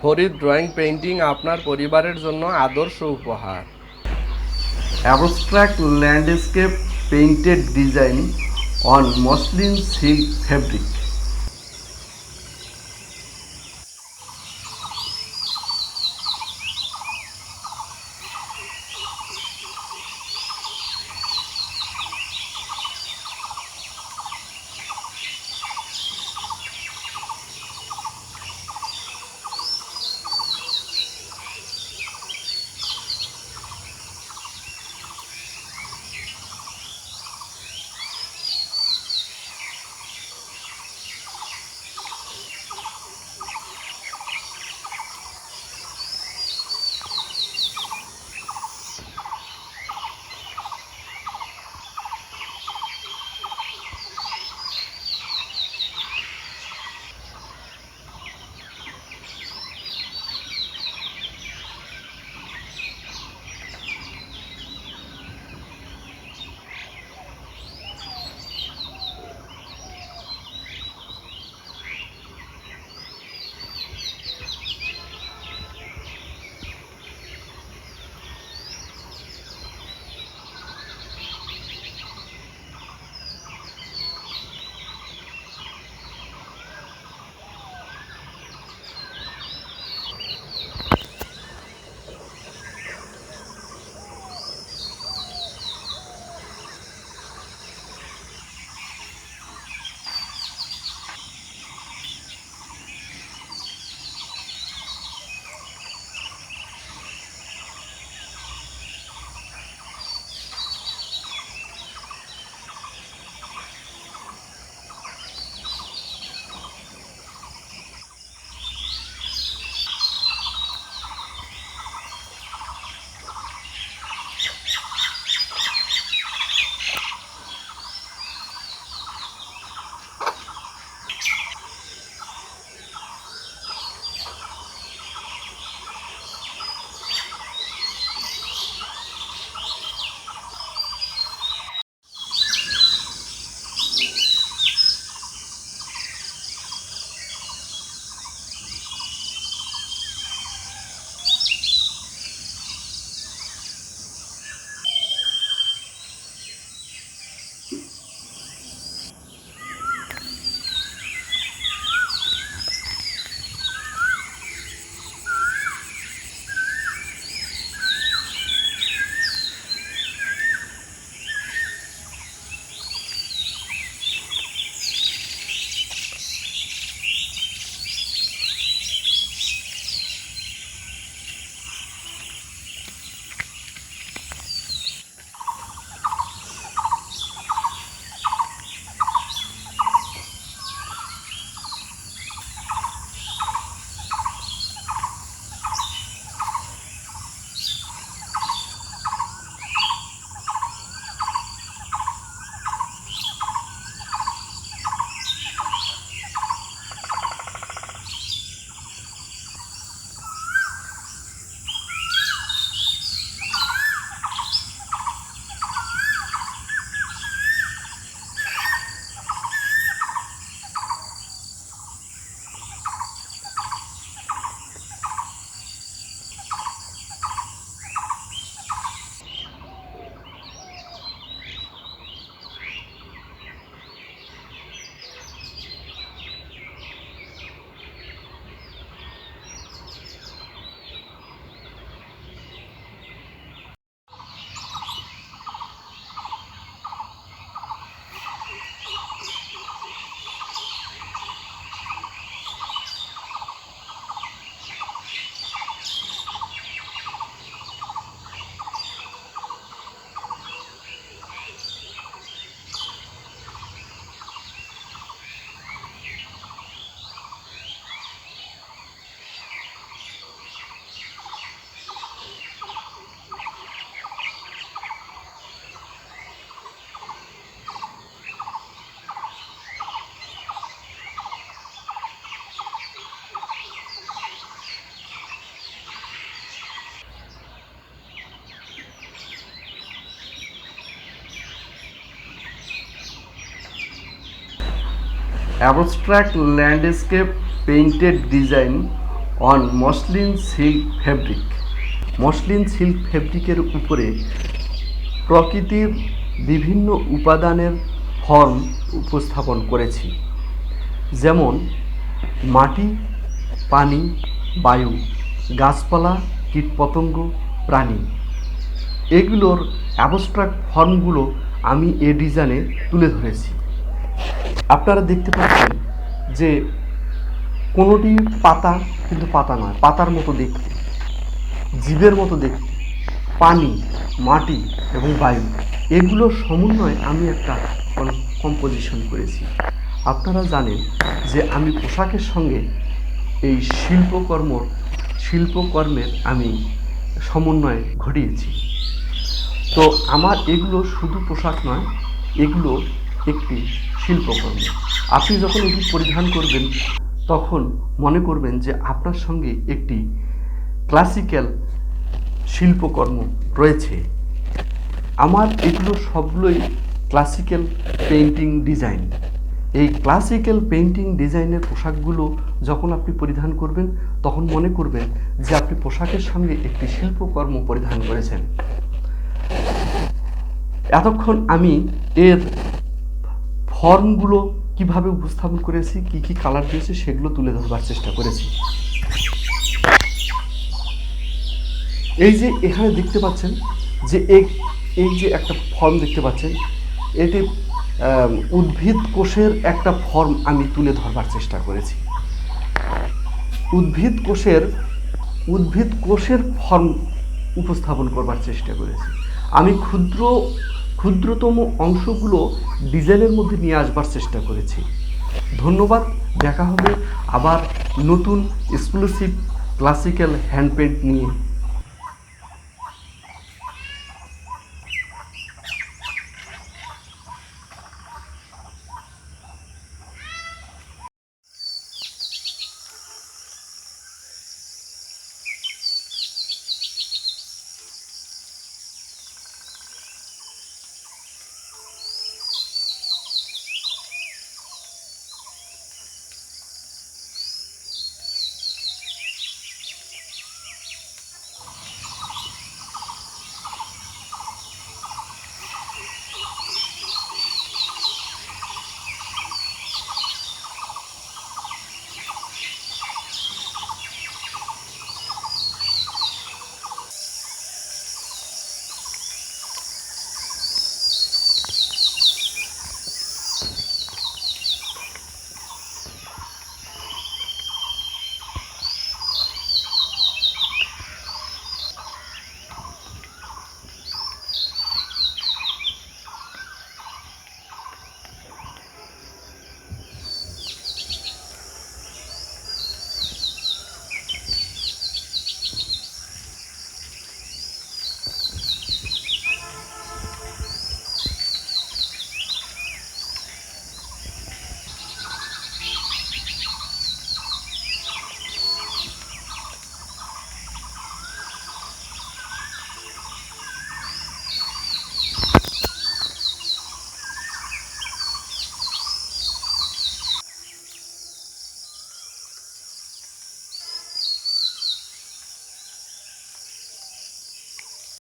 Farid drawing painting আপনার পরিবারের জন্য আদর্শ উপহার। Abstract landscape painted design on muslin silk fabric. Abstract landscape painted design on muslin silk fabric. Muslin silk ফ্যাব্রিকের উপরে প্রকৃতির বিভিন্ন উপাদানের ফর্ম উপস্থাপন করেছি, যেমন মাটি, পানি, বায়ু, গাছপালা, কীটপতঙ্গ, প্রাণী। এগুলোর অ্যাবস্ট্রাক্ট ফর্মগুলো আমি এ ডিজাইনে তুলে ধরেছি। আপনারা দেখতে পাচ্ছেন যে কোনোটি পাতা, কিন্তু পাতা নয়, পাতার মতো দেখতে, জীবের মতো দেখতে, পানি, মাটি এবং বায়ু, এগুলোর সমন্বয়ে আমি একটা কম্পোজিশন করেছি। আপনারা জানেন যে আমি পোশাকের সঙ্গে এই শিল্পকর্মের আমি সমন্বয় ঘটিয়েছি। তো আমার এগুলো শুধু পোশাক নয়, এগুলো একটি শিল্পকর্ম। আপনি যখন এটি পরিধান করবেন তখন মনে করবেন যে আপনার সঙ্গে একটি ক্লাসিক্যাল শিল্পকর্ম রয়েছে। আমার এগুলো সবগুলোই ক্লাসিক্যাল পেইন্টিং ডিজাইন। এই ক্লাসিক্যাল পেইন্টিং ডিজাইনের পোশাকগুলো যখন আপনি পরিধান করবেন তখন মনে করবেন যে আপনি পোশাকের সঙ্গে একটি শিল্পকর্ম পরিধান করেছেন। এতক্ষণ আমি এর ফর্মগুলো কিভাবে উপস্থাপন করেছি, কি কি কালার দিয়েছি, সেগুলো তুলে ধরবার চেষ্টা করেছি। এই যে এখানে দেখতে পাচ্ছেন যে এই যে একটা ফর্ম দেখতে পাচ্ছেন, এটি উদ্ভিদ কোষের একটা ফর্ম আমি তুলে ধরবার চেষ্টা করেছি। উদ্ভিদ কোষের ফর্ম উপস্থাপন করবার চেষ্টা করেছি। আমি ক্ষুদ্রতম অংশগুলো ডিজাইনের মধ্যে নিয়ে আসবার চেষ্টা করেছি। ধন্যবাদ। দেখা হবে আবার নতুন এক্সক্লুসিভ ক্লাসিক্যাল হ্যান্ড পেইন্ট নিয়ে।